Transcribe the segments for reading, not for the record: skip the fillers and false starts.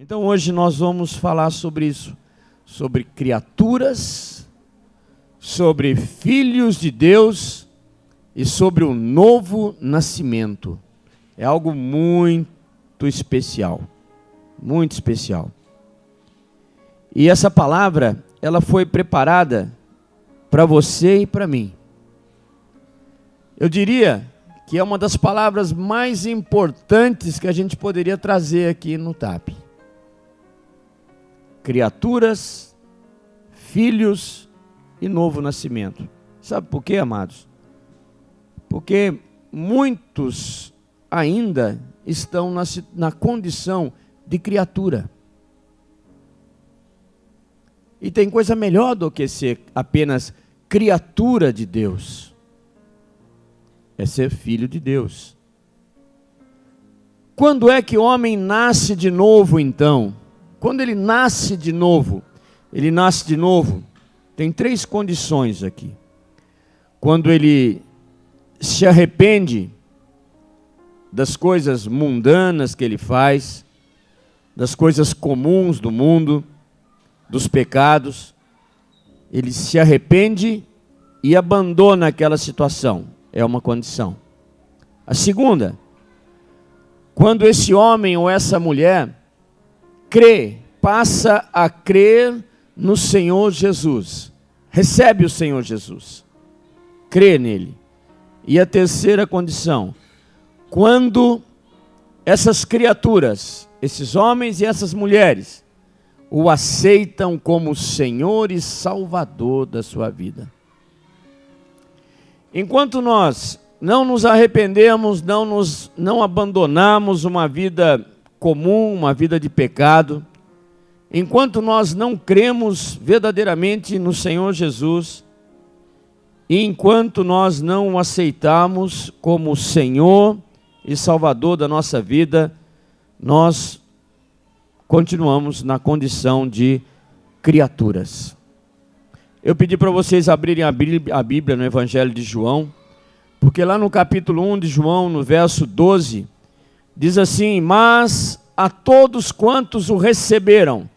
Então hoje nós vamos falar sobre isso, sobre criaturas, sobre filhos de Deus e sobre o novo nascimento. É algo muito especial, muito especial. E essa palavra, ela foi preparada para você e para mim. Eu diria que é uma das palavras mais importantes que a gente poderia trazer aqui no TAP. Criaturas, filhos e novo nascimento. Sabe por quê, amados? Porque muitos ainda estão na condição de criatura. E tem coisa melhor do que ser apenas criatura de Deus. É ser filho de Deus. Quando é que o homem nasce de novo, então? Quando ele nasce de novo, tem 3 condições aqui. Quando ele se arrepende das coisas mundanas que ele faz, das coisas comuns do mundo, dos pecados, ele se arrepende e abandona aquela situação. É uma condição. A segunda, quando esse homem ou essa mulher passa a crer no Senhor Jesus, recebe o Senhor Jesus, crê nele. E a terceira condição, quando essas criaturas, esses homens e essas mulheres, o aceitam como Senhor e Salvador da sua vida. Enquanto nós não nos arrependemos, não abandonamos uma vida comum, uma vida de pecado, enquanto nós não cremos verdadeiramente no Senhor Jesus, e enquanto nós não o aceitamos como Senhor e Salvador da nossa vida, nós continuamos na condição de criaturas. Eu pedi para vocês abrirem a Bíblia no Evangelho de João, porque lá no capítulo 1 de João, no verso 12, diz assim: mas a todos quantos o receberam,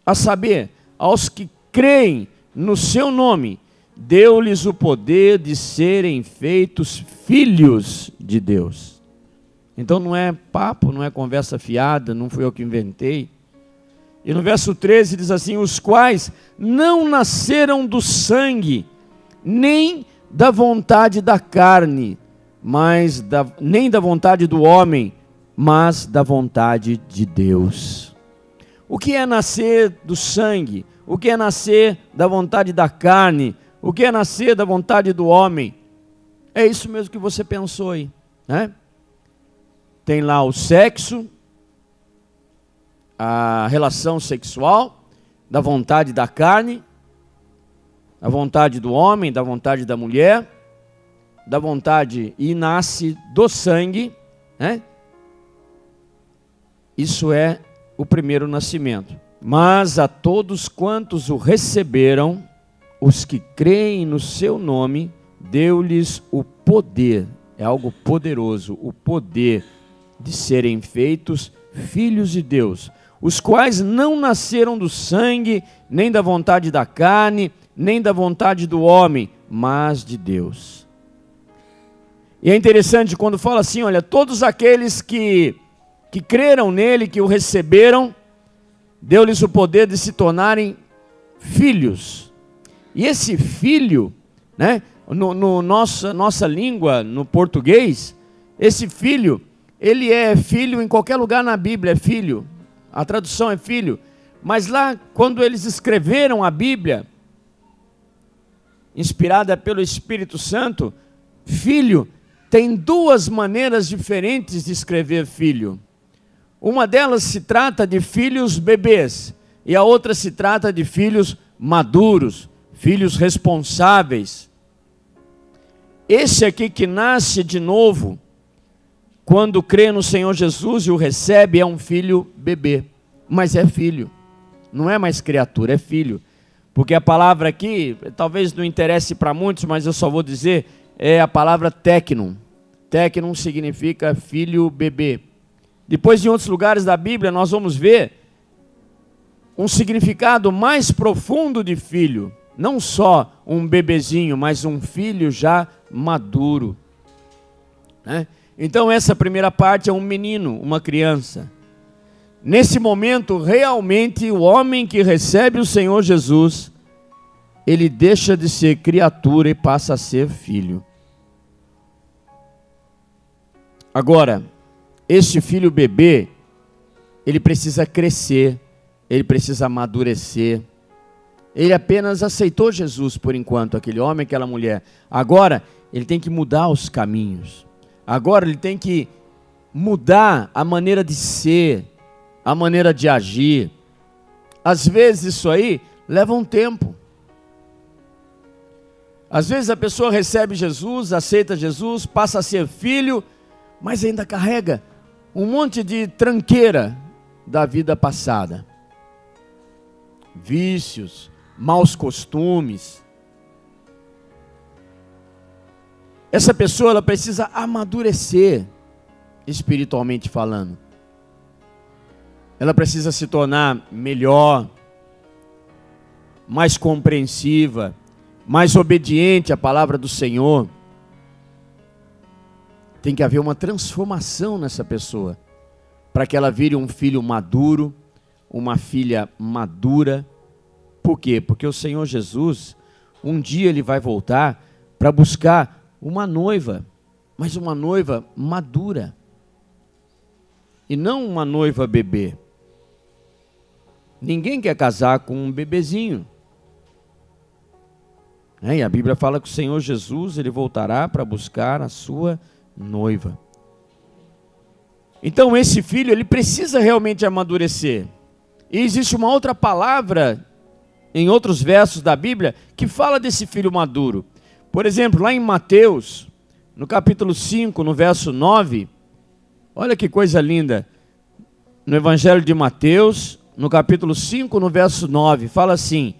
a saber, aos que creem no seu nome, deu-lhes o poder de serem feitos filhos de Deus. Então não é papo, não é conversa fiada, não fui eu que inventei. E no verso 13 diz assim: os quais não nasceram do sangue, nem da vontade da carne, nem da vontade do homem, mas da vontade de Deus. O que é nascer do sangue? O que é nascer da vontade da carne? O que é nascer da vontade do homem? É isso mesmo que você pensou aí, né? Tem lá o sexo, a relação sexual, da vontade da carne, da vontade do homem, da vontade da mulher, da vontade, e nasce do sangue, né? Isso é o primeiro nascimento. Mas a todos quantos o receberam, os que creem no seu nome, deu-lhes o poder, é algo poderoso, o poder de serem feitos filhos de Deus, os quais não nasceram do sangue, nem da vontade da carne, nem da vontade do homem, mas de Deus. E é interessante quando fala assim, olha, todos aqueles que creram nele, que o receberam, deu-lhes o poder de se tornarem filhos. E esse filho, né, nossa língua, no português, esse filho, ele é filho em qualquer lugar na Bíblia, é filho. A tradução é filho. Mas lá, quando eles escreveram a Bíblia, inspirada pelo Espírito Santo, filho, tem 2 maneiras diferentes de escrever filho. Uma delas se trata de filhos bebês, e a outra se trata de filhos maduros, filhos responsáveis. Esse aqui que nasce de novo, quando crê no Senhor Jesus e o recebe, é um filho bebê, mas é filho, não é mais criatura, é filho. Porque a palavra aqui, talvez não interesse para muitos, mas eu só vou dizer, é a palavra tecnum. Tecnum significa filho bebê. Depois, em outros lugares da Bíblia, nós vamos ver um significado mais profundo de filho. Não só um bebezinho, mas um filho já maduro, né? Então essa primeira parte é um menino, uma criança. Nesse momento, realmente, o homem que recebe o Senhor Jesus, ele deixa de ser criatura e passa a ser filho. Agora, este filho bebê, ele precisa crescer, ele precisa amadurecer. Ele apenas aceitou Jesus por enquanto, aquele homem, aquela mulher. Agora, ele tem que mudar os caminhos. Agora, ele tem que mudar a maneira de ser, a maneira de agir. Às vezes isso aí leva um tempo. Às vezes a pessoa recebe Jesus, aceita Jesus, passa a ser filho, mas ainda carrega um monte de tranqueira da vida passada. Vícios, maus costumes. Essa pessoa, ela precisa amadurecer, espiritualmente falando. Ela precisa se tornar melhor, mais compreensiva, mais obediente à palavra do Senhor. Tem que haver uma transformação nessa pessoa, para que ela vire um filho maduro, uma filha madura. Por quê? Porque o Senhor Jesus, um dia ele vai voltar para buscar uma noiva, mas uma noiva madura, e não uma noiva bebê. Ninguém quer casar com um bebezinho. E a Bíblia fala que o Senhor Jesus, ele voltará para buscar a sua noiva. Então esse filho, ele precisa realmente amadurecer. E existe uma outra palavra em outros versos da Bíblia que fala desse filho maduro. Por exemplo, lá em Mateus, no capítulo 5, no verso 9, olha que coisa linda. No Evangelho de Mateus, no capítulo 5, no verso 9, fala assim: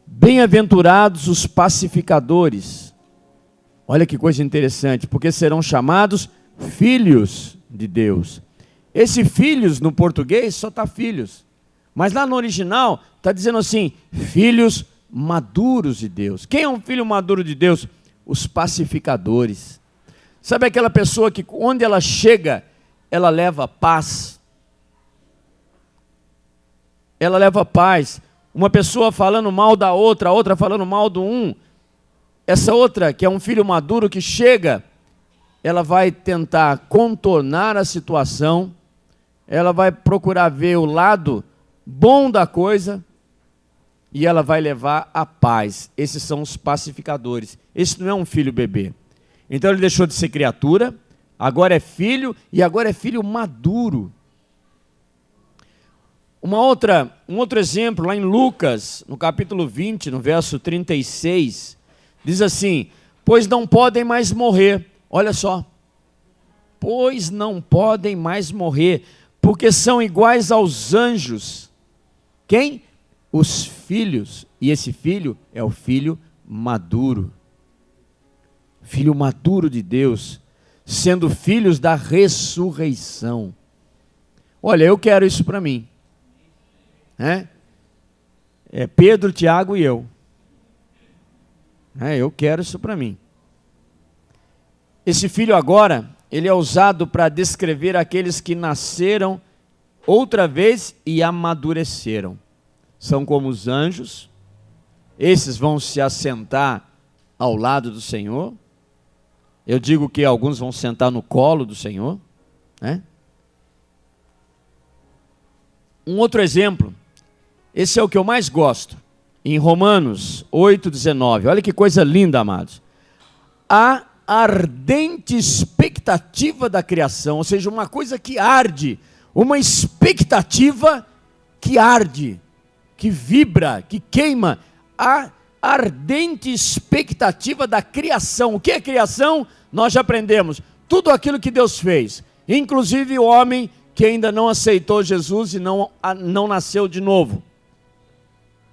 bem-aventurados os pacificadores. Olha que coisa interessante, porque serão chamados filhos de Deus. Esse filhos no português só está filhos, mas lá no original está dizendo assim, filhos maduros de Deus. Quem é um filho maduro de Deus? Os pacificadores. Sabe aquela pessoa que onde ela chega, ela leva paz. Ela leva paz. Uma pessoa falando mal da outra, a outra falando mal do um. Essa outra, que é um filho maduro que chega, ela vai tentar contornar a situação, ela vai procurar ver o lado bom da coisa, e ela vai levar a paz. Esses são os pacificadores. Esse não é um filho bebê. Então ele deixou de ser criatura, agora é filho, e agora é filho maduro. Um outro exemplo, lá em Lucas, no capítulo 20, no verso 36, diz assim, pois não podem mais morrer. Olha só. Pois não podem mais morrer, porque são iguais aos anjos. Quem? Os filhos. E esse filho é o filho maduro. Filho maduro de Deus, sendo filhos da ressurreição. Olha, eu quero isso para mim. É Pedro, Tiago e eu. Eu quero isso para mim. Esse filho agora, ele é usado para descrever aqueles que nasceram outra vez e amadureceram. São como os anjos. Esses vão se assentar ao lado do Senhor. Eu digo que alguns vão sentar no colo do Senhor. Um outro exemplo. Esse é o que eu mais gosto. Em Romanos 8,19. Olha que coisa linda, amados. A ardente expectativa da criação, ou seja, uma coisa que arde, uma expectativa que arde, que vibra, que queima, a ardente expectativa da criação. O que é criação? Nós já aprendemos, tudo aquilo que Deus fez, inclusive o homem que ainda não aceitou Jesus e não nasceu de novo,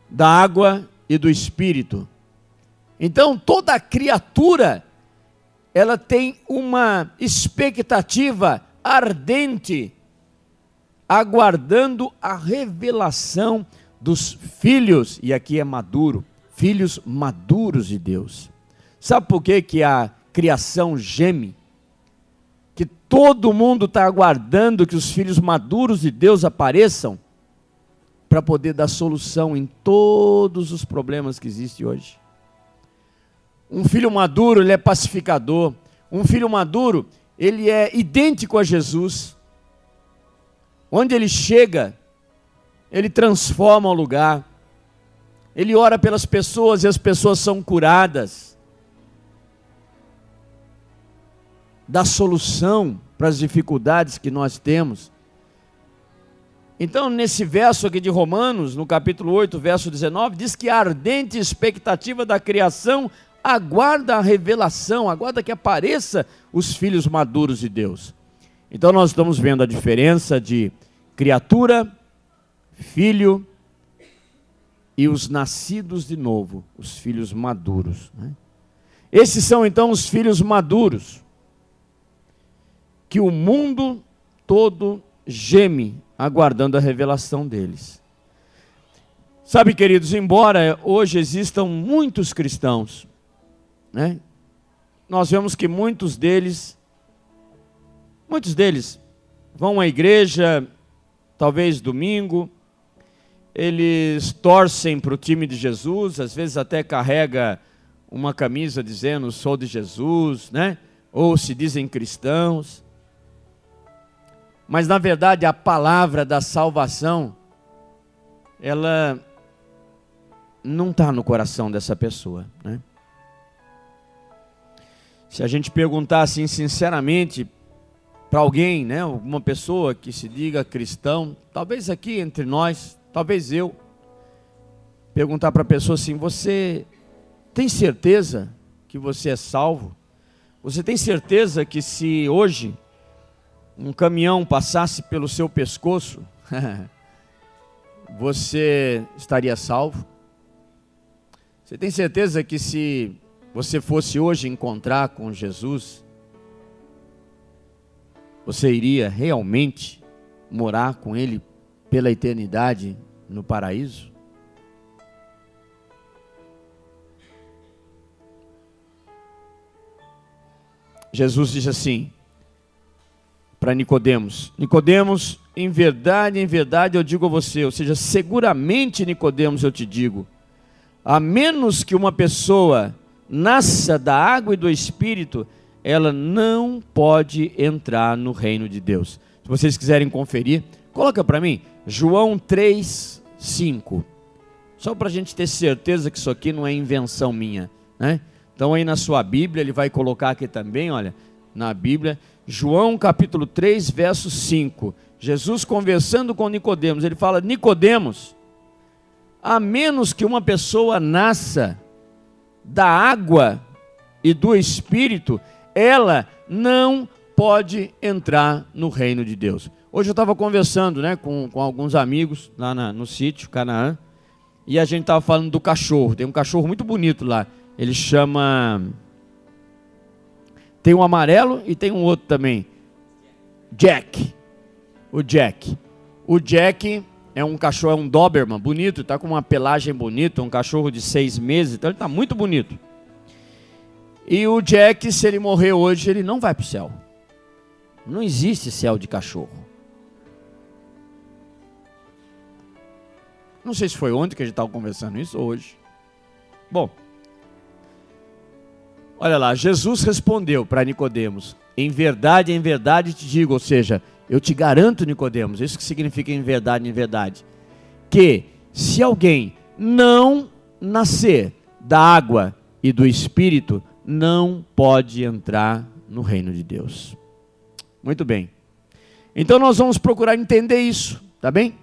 da água e do Espírito. Então toda criatura, ela tem uma expectativa ardente aguardando a revelação dos filhos, e aqui é maduro, filhos maduros de Deus. Sabe por que a criação geme? Que todo mundo está aguardando que os filhos maduros de Deus apareçam para poder dar solução em todos os problemas que existem hoje. Um filho maduro, ele é pacificador. Um filho maduro, ele é idêntico a Jesus. Onde ele chega, ele transforma o lugar. Ele ora pelas pessoas e as pessoas são curadas. Dá solução para as dificuldades que nós temos. Então, nesse verso aqui de Romanos, no capítulo 8, verso 19, diz que a ardente expectativa da criação aguarda a revelação, aguarda que apareça os filhos maduros de Deus. Então, nós estamos vendo a diferença de criatura, filho e os nascidos de novo, os filhos maduros, né? Esses são então os filhos maduros, que o mundo todo geme aguardando a revelação deles. Sabe, queridos, embora hoje existam muitos cristãos, né, nós vemos que muitos deles vão à igreja, talvez domingo, eles torcem para o time de Jesus, às vezes até carrega uma camisa dizendo sou de Jesus, né? Ou se dizem cristãos. Mas na verdade a palavra da salvação, ela não está no coração dessa pessoa, né? Se a gente perguntar assim sinceramente para alguém, né, alguma pessoa que se diga cristão, talvez aqui entre nós, talvez eu, perguntar para a pessoa assim, você tem certeza que você é salvo? Você tem certeza que se hoje um caminhão passasse pelo seu pescoço, você estaria salvo? Você tem certeza que se você fosse hoje encontrar com Jesus, você iria realmente morar com Ele pela eternidade no paraíso? Jesus disse assim para Nicodemos: Nicodemos, em verdade eu digo a você, ou seja, seguramente, Nicodemos, eu te digo, a menos que uma pessoa nasça da água e do Espírito, ela não pode entrar no reino de Deus. Se vocês quiserem conferir, coloca para mim, João 3:5, só para a gente ter certeza que isso aqui não é invenção minha, né? Então aí na sua Bíblia, ele vai colocar aqui também, olha, na Bíblia, João capítulo 3, verso 5, Jesus conversando com Nicodemos, ele fala, Nicodemos, a menos que uma pessoa nasça da água e do Espírito, ela não pode entrar no reino de Deus. Hoje eu estava conversando, né, com alguns amigos lá no sítio, Canaã, e a gente estava falando do cachorro. Tem um cachorro muito bonito lá, ele chama... Tem um amarelo e tem um outro também, Jack. O Jack é um cachorro, é um Doberman, bonito, está com uma pelagem bonita, um cachorro de 6 meses, então ele está muito bonito. E o Jack, se ele morrer hoje, ele não vai para o céu. Não existe céu de cachorro. Não sei se foi ontem que a gente estava conversando isso, ou hoje. Bom, olha lá, Jesus respondeu para Nicodemos, em verdade te digo, ou seja, eu te garanto, Nicodemos, isso que significa em verdade, que se alguém não nascer da água e do Espírito, não pode entrar no reino de Deus. Muito bem. Então nós vamos procurar entender isso, tá bem?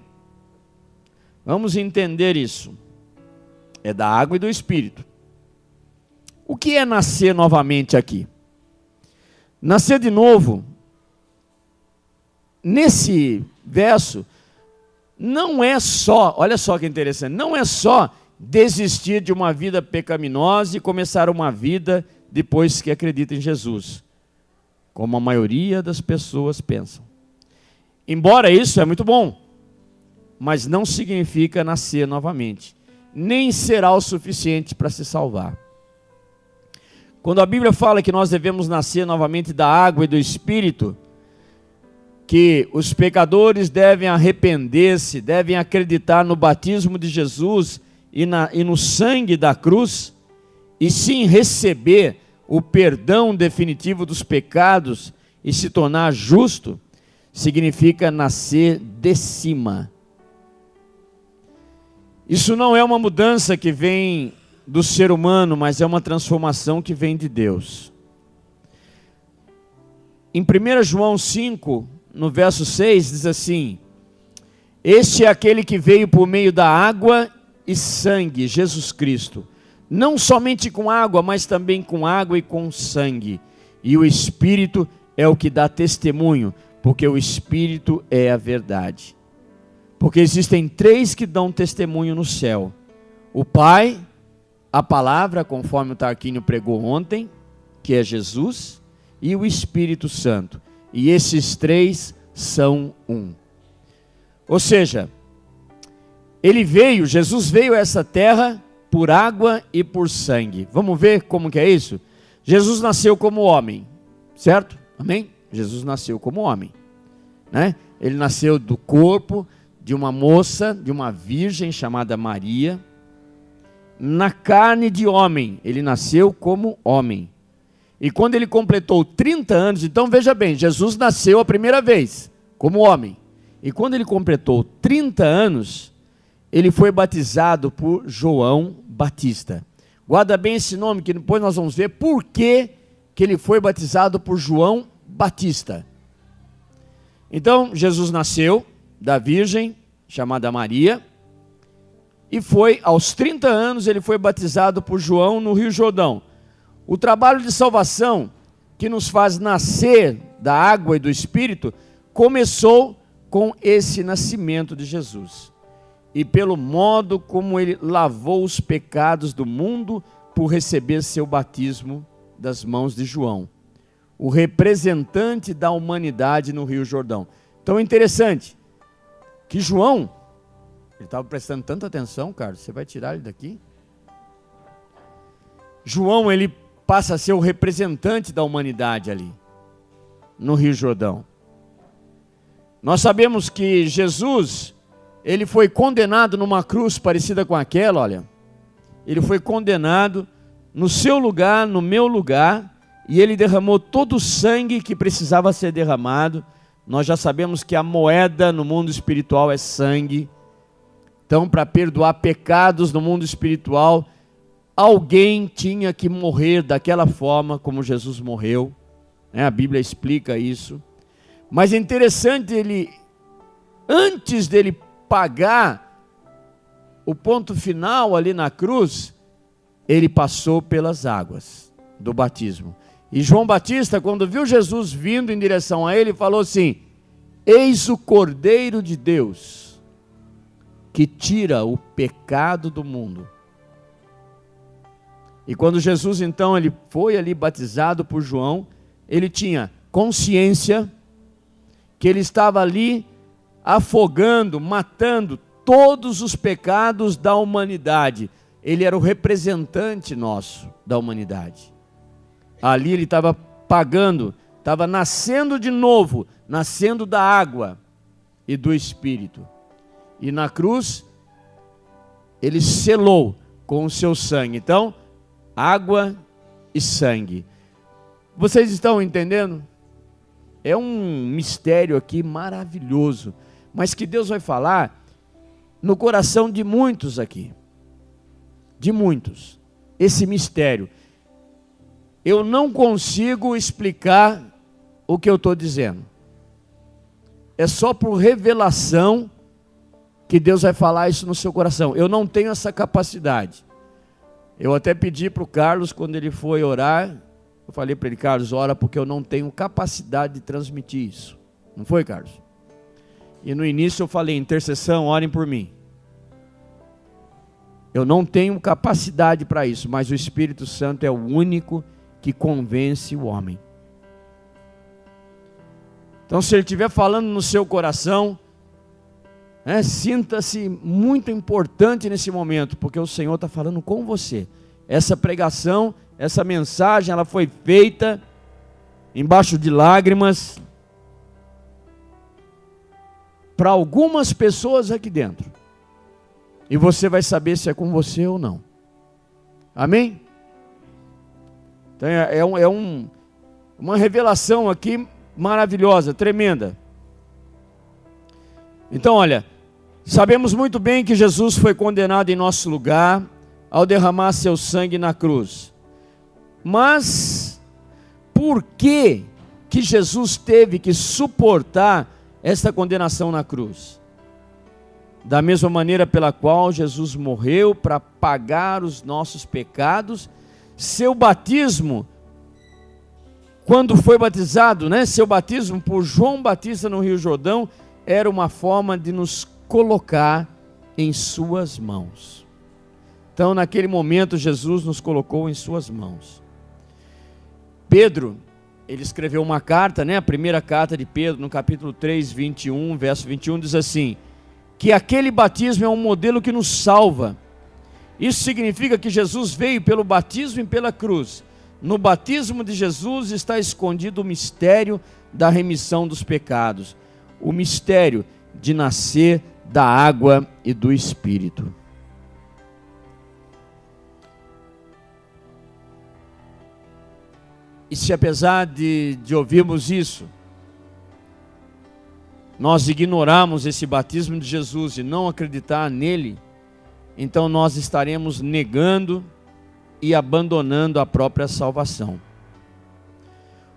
Vamos entender isso. É da água e do Espírito. O que é nascer novamente aqui? Nascer de novo, nesse verso, não é só, olha só que interessante, não é só desistir de uma vida pecaminosa e começar uma vida depois que acredita em Jesus, como a maioria das pessoas pensam. Embora isso é muito bom, mas não significa nascer novamente, nem será o suficiente para se salvar. Quando a Bíblia fala que nós devemos nascer novamente da água e do Espírito, que os pecadores devem arrepender-se, devem acreditar no batismo de Jesus e no sangue da cruz, e sim receber o perdão definitivo dos pecados e se tornar justo, significa nascer de cima. Isso não é uma mudança que vem do ser humano, mas é uma transformação que vem de Deus. Em 1 João 5, no verso 6, diz assim: este é aquele que veio por meio da água e sangue, Jesus Cristo. Não somente com água, mas também com água e com sangue. E o Espírito é o que dá testemunho, porque o Espírito é a verdade. Porque existem três que dão testemunho no céu: o Pai, a Palavra, conforme o Tarquínio pregou ontem, que é Jesus, e o Espírito Santo. E esses três são um. Ou seja, Jesus veio a essa terra por água e por sangue. Vamos ver como que é isso? Jesus nasceu como homem, certo? Amém? Jesus nasceu como homem, né? Ele nasceu do corpo de uma moça, de uma virgem chamada Maria, na carne de homem. Ele nasceu como homem. E quando ele completou 30 anos, então veja bem, Jesus nasceu a primeira vez como homem. E quando ele completou 30 anos, ele foi batizado por João Batista. Guarda bem esse nome, que depois nós vamos ver por que ele foi batizado por João Batista. Então, Jesus nasceu da virgem chamada Maria, e aos 30 anos, ele foi batizado por João no Rio Jordão. O trabalho de salvação que nos faz nascer da água e do Espírito começou com esse nascimento de Jesus. E pelo modo como ele lavou os pecados do mundo por receber seu batismo das mãos de João, o representante da humanidade no Rio Jordão. Então é interessante que João, ele estava prestando tanta atenção, Carlos, você vai tirar ele daqui? João, ele passa a ser o representante da humanidade ali, no Rio Jordão. Nós sabemos que Jesus, ele foi condenado numa cruz parecida com aquela, olha. Ele foi condenado no seu lugar, no meu lugar, e ele derramou todo o sangue que precisava ser derramado. Nós já sabemos que a moeda no mundo espiritual é sangue. Então, para perdoar pecados no mundo espiritual, alguém tinha que morrer daquela forma como Jesus morreu, né? A Bíblia explica isso. Mas é interessante, antes dele pagar o ponto final ali na cruz, ele passou pelas águas do batismo. E João Batista, quando viu Jesus vindo em direção a ele, falou assim: eis o Cordeiro de Deus, que tira o pecado do mundo. E quando Jesus, então, ele foi ali batizado por João, ele tinha consciência que ele estava ali afogando, matando todos os pecados da humanidade. Ele era o representante nosso da humanidade. Ali ele estava pagando, estava nascendo de novo, nascendo da água e do Espírito. E na cruz, ele selou com o seu sangue. Então, água e sangue. Vocês estão entendendo? É um mistério aqui maravilhoso, mas que Deus vai falar no coração de muitos aqui. De muitos. Esse mistério. Eu não consigo explicar o que eu estou dizendo. É só por revelação que Deus vai falar isso no seu coração. Eu não tenho essa capacidade. Eu até pedi para o Carlos, quando ele foi orar, eu falei para ele: Carlos, ora, porque eu não tenho capacidade de transmitir isso. Não foi, Carlos? E no início eu falei: intercessão, orem por mim. Eu não tenho capacidade para isso, mas o Espírito Santo é o único que convence o homem. Então, se Ele estiver falando no seu coração, sinta-se muito importante nesse momento, porque o Senhor está falando com você. Essa pregação, essa mensagem, ela foi feita embaixo de lágrimas para algumas pessoas aqui dentro. E você vai saber se é com você ou não. Amém? Então uma revelação aqui maravilhosa, tremenda. Então, olha, sabemos muito bem que Jesus foi condenado em nosso lugar ao derramar seu sangue na cruz. Mas por que Jesus teve que suportar esta condenação na cruz? Da mesma maneira pela qual Jesus morreu para pagar os nossos pecados, seu batismo, quando foi batizado, seu batismo por João Batista no Rio Jordão, era uma forma de nos colocar em suas mãos. Então, naquele momento, Jesus nos colocou em suas mãos. Pedro, ele escreveu uma carta, a primeira carta de Pedro, no capítulo 3, 21, verso 21, diz assim, que aquele batismo é um modelo que nos salva. Isso significa que Jesus veio pelo batismo e pela cruz. No batismo de Jesus está escondido o mistério da remissão dos pecados, o mistério de nascer da água e do Espírito. E se apesar de ouvirmos isso, nós ignorarmos esse batismo de Jesus e não acreditar nele, então nós estaremos negando e abandonando a própria salvação.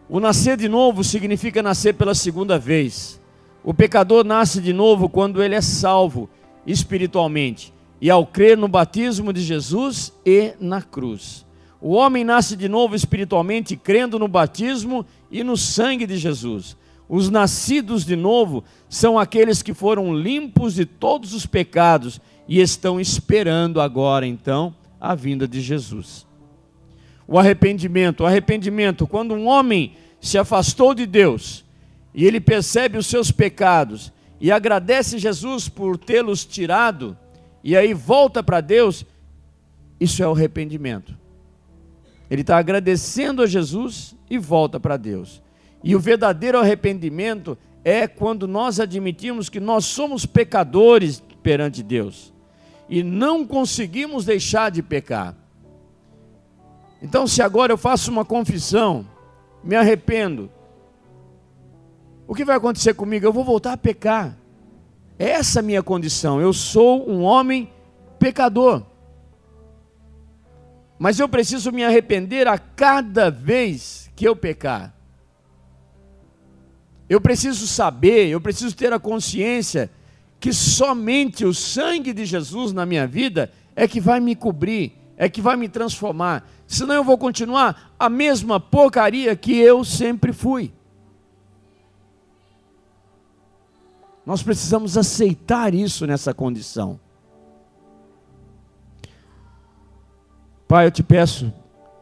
O nascer de novo significa nascer pela segunda vez. O pecador nasce de novo quando ele é salvo espiritualmente e ao crer no batismo de Jesus e na cruz. O homem nasce de novo espiritualmente crendo no batismo e no sangue de Jesus. Os nascidos de novo são aqueles que foram limpos de todos os pecados e estão esperando agora, então, a vinda de Jesus. O arrependimento, quando um homem se afastou de Deus e ele percebe os seus pecados e agradece Jesus por tê-los tirado e aí volta para Deus, isso é o arrependimento. Ele está agradecendo a Jesus e volta para Deus. E o verdadeiro arrependimento é quando nós admitimos que nós somos pecadores perante Deus e não conseguimos deixar de pecar. Então, se agora eu faço uma confissão, me arrependo, o que vai acontecer comigo? Eu vou voltar a pecar. Essa é a minha condição. Eu sou um homem pecador. Mas eu preciso me arrepender a cada vez que eu pecar. Eu preciso saber, eu preciso ter a consciência que somente o sangue de Jesus na minha vida é que vai me cobrir, é que vai me transformar. Senão eu vou continuar a mesma porcaria que eu sempre fui. Nós precisamos aceitar isso nessa condição. Pai, eu te peço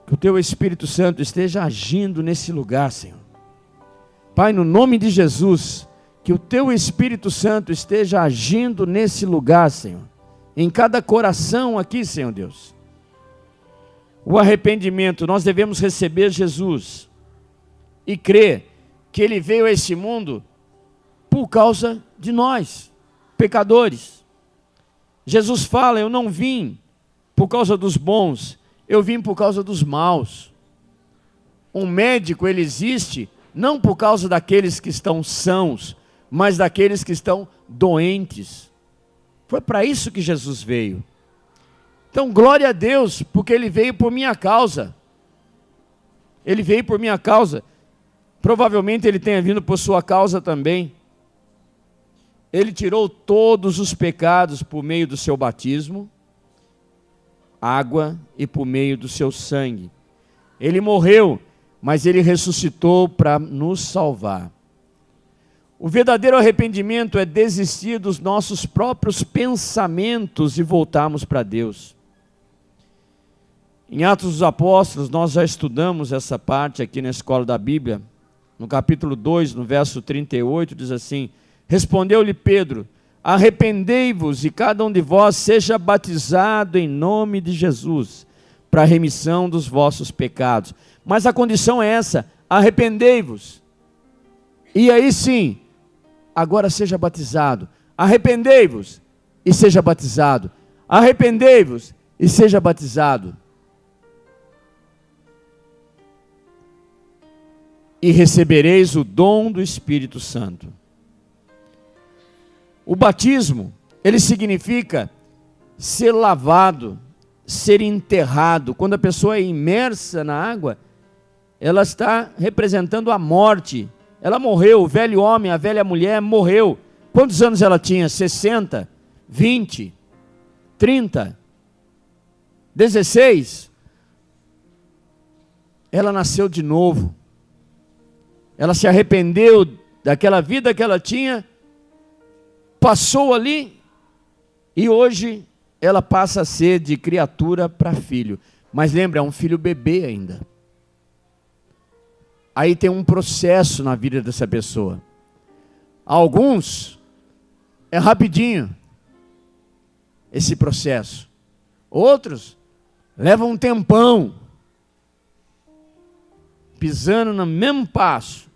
que o Teu Espírito Santo esteja agindo nesse lugar, Senhor. Pai, no nome de Jesus, que o Teu Espírito Santo esteja agindo nesse lugar, Senhor. Em cada coração aqui, Senhor Deus. O arrependimento, nós devemos receber Jesus e crer que Ele veio a esse mundo por causa de nós, pecadores. Jesus fala, eu não vim por causa dos bons, eu vim por causa dos maus. Um médico, ele existe não por causa daqueles que estão sãos, mas daqueles que estão doentes. Foi para isso que Jesus veio. Então, glória a Deus, porque Ele veio por minha causa. Ele veio por minha causa. Provavelmente Ele tenha vindo por sua causa também. Ele tirou todos os pecados por meio do seu batismo, água e por meio do seu sangue. Ele morreu, mas Ele ressuscitou para nos salvar. O verdadeiro arrependimento é desistir dos nossos próprios pensamentos e voltarmos para Deus. Em Atos dos Apóstolos, nós já estudamos essa parte aqui na Escola da Bíblia, no capítulo 2, no verso 38, diz assim: respondeu-lhe Pedro: arrependei-vos e cada um de vós seja batizado em nome de Jesus, para a remissão dos vossos pecados. Mas a condição é essa: arrependei-vos. E aí sim, agora seja batizado. Arrependei-vos e seja batizado. Arrependei-vos e seja batizado. E recebereis o dom do Espírito Santo. O batismo, ele significa ser lavado, ser enterrado. Quando a pessoa é imersa na água, ela está representando a morte. Ela morreu, o velho homem, a velha mulher morreu. Quantos anos ela tinha? 60, 20, 30, 16? Ela nasceu de novo. Ela se arrependeu daquela vida que ela tinha, passou ali, e hoje ela passa a ser de criatura para filho. Mas lembra, é um filho bebê ainda. Aí tem um processo na vida dessa pessoa. Alguns, é rapidinho esse processo. Outros, levam um tempão, pisando no mesmo passo,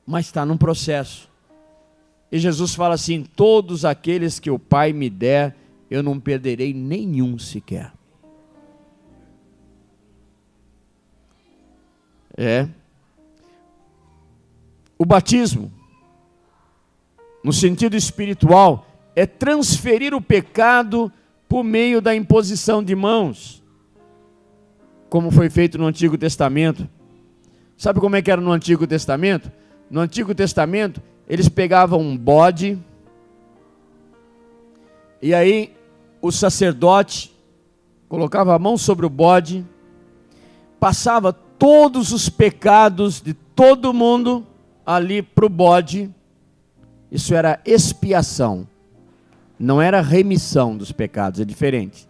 mas está num processo. E Jesus fala assim: todos aqueles que o Pai me der, eu não perderei nenhum sequer. O batismo, no sentido espiritual, é transferir o pecado por meio da imposição de mãos, como foi feito no Antigo Testamento. Sabe como é que era no Antigo Testamento? No Antigo Testamento, eles pegavam um bode, e aí o sacerdote colocava a mão sobre o bode, passava todos os pecados de todo mundo ali para o bode. Isso era expiação, não era remissão dos pecados, é diferente.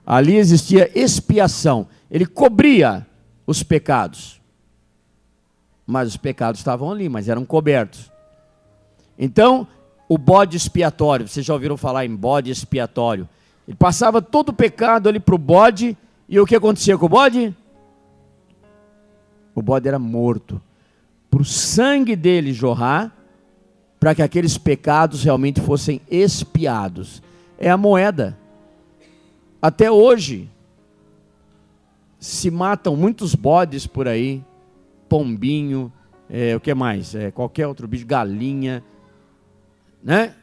Ali existia expiação, ele cobria os pecados, mas os pecados estavam ali, mas eram cobertos. Então, o bode expiatório, vocês já ouviram falar em bode expiatório? Ele passava todo o pecado ali para o bode, e o que acontecia com o bode? O bode era morto, para o sangue dele jorrar, para que aqueles pecados realmente fossem expiados. É a moeda. Até hoje, se matam muitos bodes por aí, pombinho, o que mais? Qualquer outro bicho, galinha, né?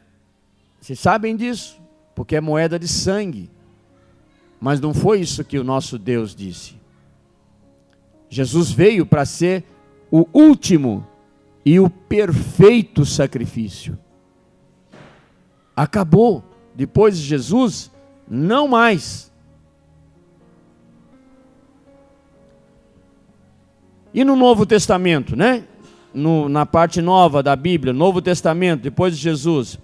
Vocês sabem disso, porque é moeda de sangue. Mas não foi isso que o nosso Deus disse. Jesus veio para ser o último e o perfeito sacrifício. Acabou. Depois de Jesus, não mais. E no Novo Testamento, né? Na parte nova da Bíblia, Novo Testamento, depois de Jesus,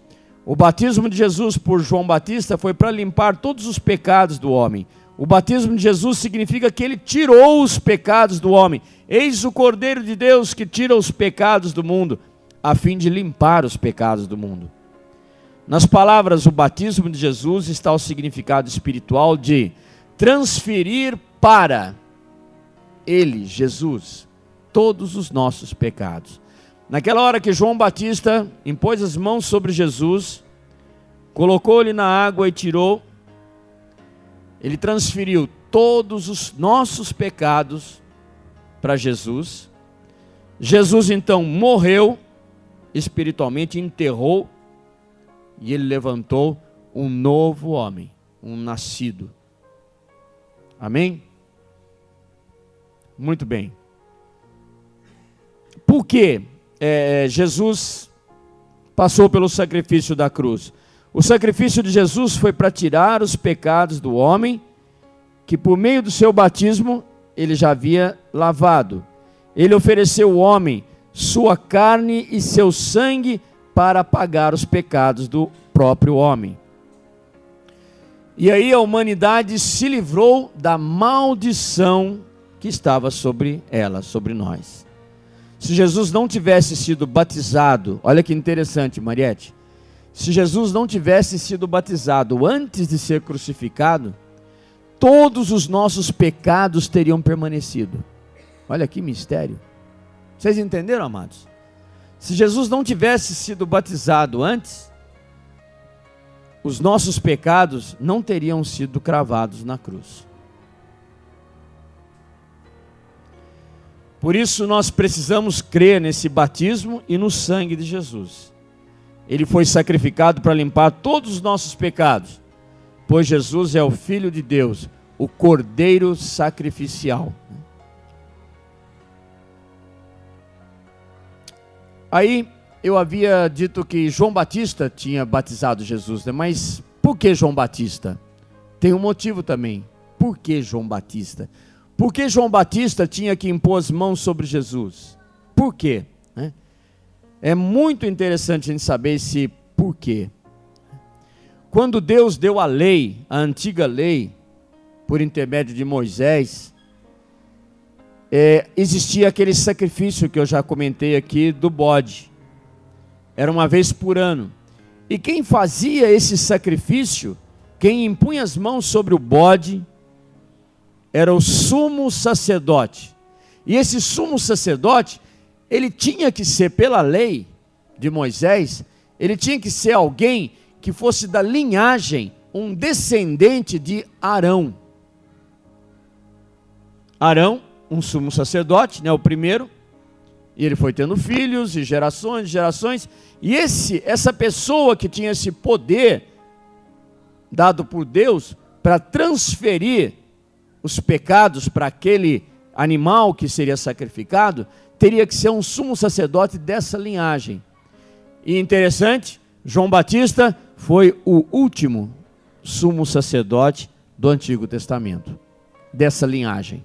o batismo de Jesus por João Batista foi para limpar todos os pecados do homem. O batismo de Jesus significa que ele tirou os pecados do homem. Eis o Cordeiro de Deus que tira os pecados do mundo, a fim de limpar os pecados do mundo. Nas palavras, o batismo de Jesus está o significado espiritual de transferir para ele, Jesus, todos os nossos pecados. Naquela hora que João Batista impôs as mãos sobre Jesus, colocou-lhe na água e tirou, ele transferiu todos os nossos pecados para Jesus. Jesus então morreu espiritualmente, enterrou, e ele levantou um novo homem, um nascido. Amém? Muito bem. Por que Jesus passou pelo sacrifício da cruz? O sacrifício de Jesus foi para tirar os pecados do homem, que por meio do seu batismo ele já havia lavado. Ele ofereceu ao homem sua carne e seu sangue para pagar os pecados do próprio homem. E aí a humanidade se livrou da maldição que estava sobre ela, sobre nós. Se Jesus não tivesse sido batizado, olha que interessante, Mariette. Se Jesus não tivesse sido batizado antes de ser crucificado, todos os nossos pecados teriam permanecido. Olha que mistério. Vocês entenderam, amados? Se Jesus não tivesse sido batizado antes, os nossos pecados não teriam sido cravados na cruz. Por isso nós precisamos crer nesse batismo e no sangue de Jesus. Ele foi sacrificado para limpar todos os nossos pecados, pois Jesus é o Filho de Deus, o Cordeiro sacrificial. Aí eu havia dito que João Batista tinha batizado Jesus, né? Mas por que João Batista? Tem um motivo também. Por que João Batista? Por que João Batista tinha que impor as mãos sobre Jesus? Por quê? É muito interessante a gente saber esse porquê. Quando Deus deu a lei, a antiga lei, por intermédio de Moisés, existia aquele sacrifício que eu já comentei aqui do bode. Era uma vez por ano. E quem fazia esse sacrifício, quem impunha as mãos sobre o bode, era o sumo sacerdote. E esse sumo sacerdote, ele tinha que ser, pela lei de Moisés, ele tinha que ser alguém que fosse da linhagem, um descendente de Arão. Arão, um sumo sacerdote, né, o primeiro, e ele foi tendo filhos e gerações, e essa pessoa que tinha esse poder dado por Deus para transferir os pecados para aquele animal que seria sacrificado, teria que ser um sumo sacerdote dessa linhagem. E interessante, João Batista foi o último sumo sacerdote do Antigo Testamento, dessa linhagem.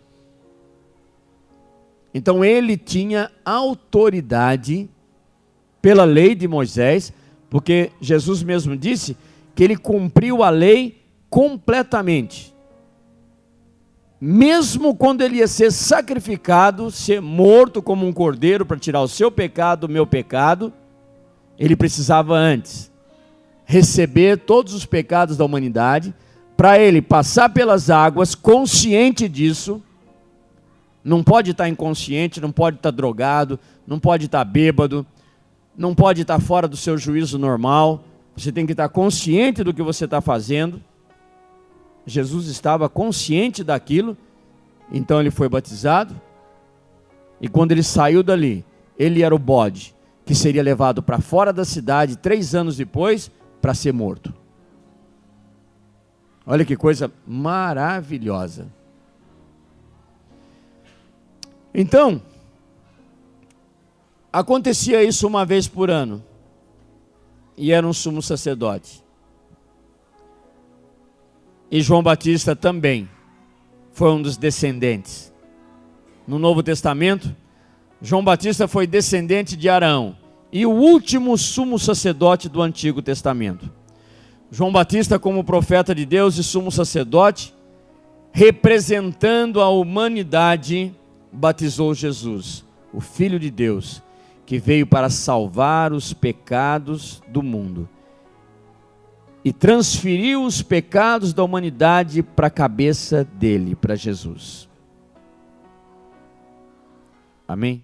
Então ele tinha autoridade pela lei de Moisés, porque Jesus mesmo disse que ele cumpriu a lei completamente. Mesmo quando ele ia ser sacrificado, ser morto como um cordeiro para tirar o seu pecado, o meu pecado, ele precisava antes receber todos os pecados da humanidade, para ele passar pelas águas, consciente disso. Não pode estar inconsciente, não pode estar drogado, não pode estar bêbado, não pode estar fora do seu juízo normal. Você tem que estar consciente do que você está fazendo. Jesus estava consciente daquilo, então ele foi batizado. E quando ele saiu dali, ele era o bode que seria levado para fora da cidade 3 anos depois para ser morto. Olha que coisa maravilhosa. Então, acontecia isso uma vez por ano, e era um sumo sacerdote. E João Batista também foi um dos descendentes. No Novo Testamento, João Batista foi descendente de Arão, e o último sumo sacerdote do Antigo Testamento. João Batista, como profeta de Deus e sumo sacerdote, representando a humanidade, batizou Jesus, o Filho de Deus, que veio para salvar os pecados do mundo e transferiu os pecados da humanidade para a cabeça dele, para Jesus. Amém?